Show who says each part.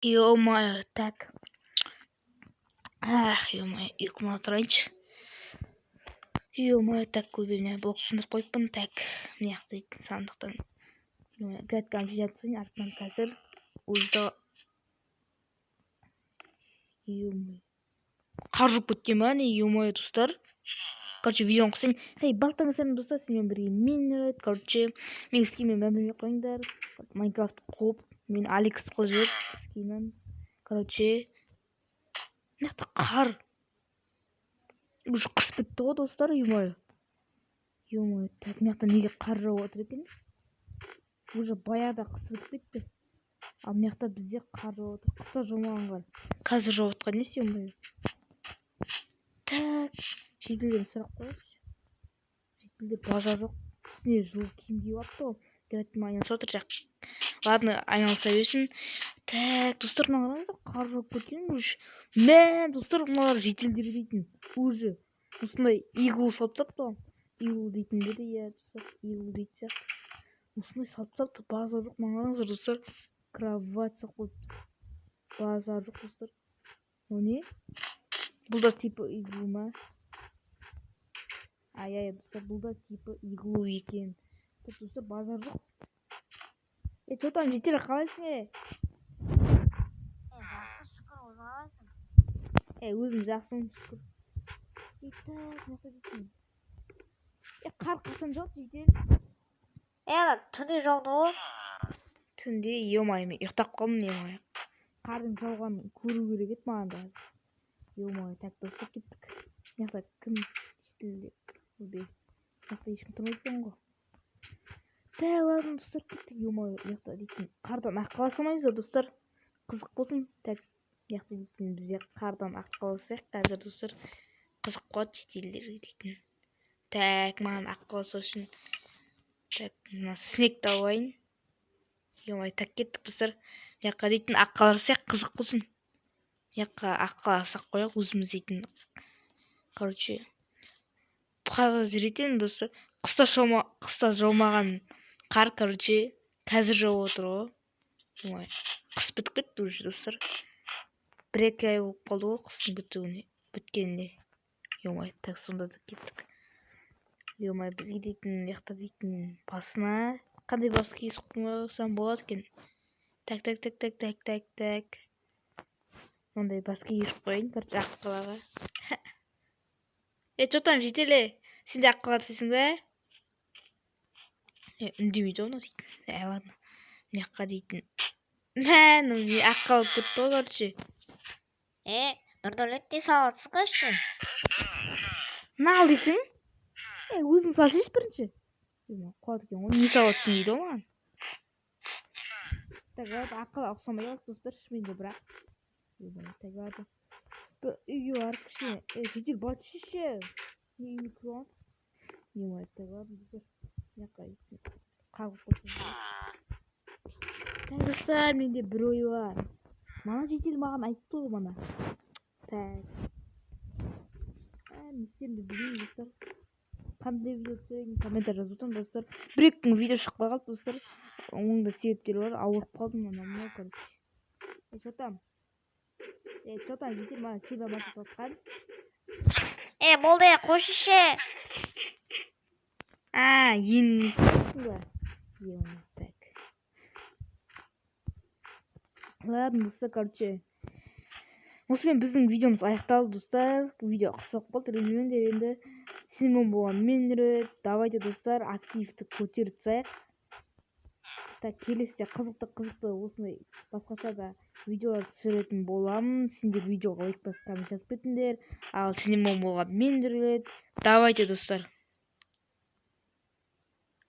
Speaker 1: Ё-моё, так. Ах, ё-моё, ұйқымнан тұрайыншы. Ё-моё, так көбіне блок сындырып қойыппын. Так, мына жақта сандықтан грядканы жинап тастайын, артынан қазір өзді. Ё-моё. Қар жуып кеткен ба не? Ё-моё, достар. Короче, видеоны қысайын. Хей, барлықтарыңа сәлем достар, сенімен бірге мен короче, мен скинмен мәміле қойыңдар. Майнкрафт қуып, мен Алекс қылып жіберіп скинмен. Короче, мына жақта қар. Уже қыс бітті ғой достар, ё-моё. Ё-моё, так, мына жақта неге қар жауып отыр екен? Уже баяғыда қыс бітіп кетті. Ал мына жақта бізде қар жауып отыр. Қыста жаумаған қар. Қазір жауып отқан несі, ё-моё. Так, шетелден сұрақ қояйыншы. Шетелде базар жоқ. Үстіне жылы киім киіп алыпты ғой. Грядкамен айналысып отыр жақ. Ладно, айналыса берсін. Так, достар, мына қараңыздар, қар жауып кеткен уже. Мә, достар, мыналар шетелдер дейтін. Уже осындай игл салып тастапты. Игл дейтін бе иә, достар, игл дейді сияқты. Осындай салып тастапты, базар жоқ. Мына қараңыздар, достар, кровать салып қойыпты. Базар жоқ, достар. О не? Бұл да типа иглу ма? Ай, достар, бұл да типа иглу екен. Так, достар, базар жоқ. Что там, жетелі қалайсың,
Speaker 2: Жақсы, шүкір, өзің қалайсың?
Speaker 1: Өзім жақсымын, шүкір. Так, мықты дейтін. Қар қашан жауды, жетел?
Speaker 2: Түнде жауды ғой.
Speaker 1: Түнде, ё-моё, мен ұйықтап қалдым, ё-моё. Қардың жауғанын көру керек еді маған да. Ё-моё, так, достар, кеттік. Мына жақта кім шетелде? Мына жақта ешкім тұрмайды екен ғой. Так, ладно, достар, кеттік. Ё-моё, мына жақта дейтін қардан ақ қала салмайсыз ба, достар? Қызық болсын. Так, мына жақта дейтін бізде қардан ақ қаласақ қазір, достар. Қызық болады шетелдерге дейтін. Так, маған ақ қаласы үшін. Так, мына снег алайын. Ё-моё, так, кеттік, достар. Мына жаққа дейтін ақ қаласақ қызық болсын. Мына жаққа ақ қаласақ қояқ өзіміз дейтін. Короче, қазір етен, достар. Қыста жаумаған қар, короче, қазір жауып отыр ғой. Ой, қыс бітіп кетті уже, достар. Бір-екі ай болып қалды ғой қыстың біткеніне. Ё-моё, так, сонда да кеттік. Ё-моё, бізге дейтін, жақта дейтін басына қандай бас киіз қойсам болады екен. Так. Ондай бас киіз қойын, короче, ақ қалаға. Что там, жетелі? Сен де ақ қалады дейсің бе? Үндемейді оны дейтін. Ладно. Мына жаққа дейтін. Мән, ақ қалып кетті ғой, короче.
Speaker 2: Нұрдәулет дей салатсың қашын.
Speaker 1: Нал дейсің? Өзің салшыш бірінші. Қуат екен ғой, не салатсың дейді ғой маған. Так, ладно, ақ қала ұқсамай қалды, достар, шынымен де бірақ. Так, ладно. Үйге барып кішкене. Жетел бат шеше. Не үйіне кіріп аласың? Ё-моё, так, ладно, достар. Мына жаққа қағып қойсам. Так, достар, менде бір ой бар. Мана жетел маған айтты ғой мана. Так. Не істерімді білмеймін, достар. Қандай видео түсірейін, комментарий жазып отырыңыз, достар. Бір-екі күн видео шықпай қалды, достар. Оның да себептері бар. Ауырып қалдым мына, короче. Что там? Что там, жетел маған себеп айтып жатқан?
Speaker 2: Болды, қойшыше.
Speaker 1: Енді не істейсің ба? Так. Ладно, достар, короче. Осымен біздің видеомыз аяқталды, достар. Бұл видео қысқа болды, ренжімеңдер енді. Сенімен болған мен Нұрет. Давайте, достар, активті көтеріп тастайық. Так, келесіде қызықты осындай басқаша да видеолар түсіретін боламын. Сендер видеоға лайк басып коммент жазып кетіңдер. Ал сенімен болған мен Нұрет. Давайте, достар.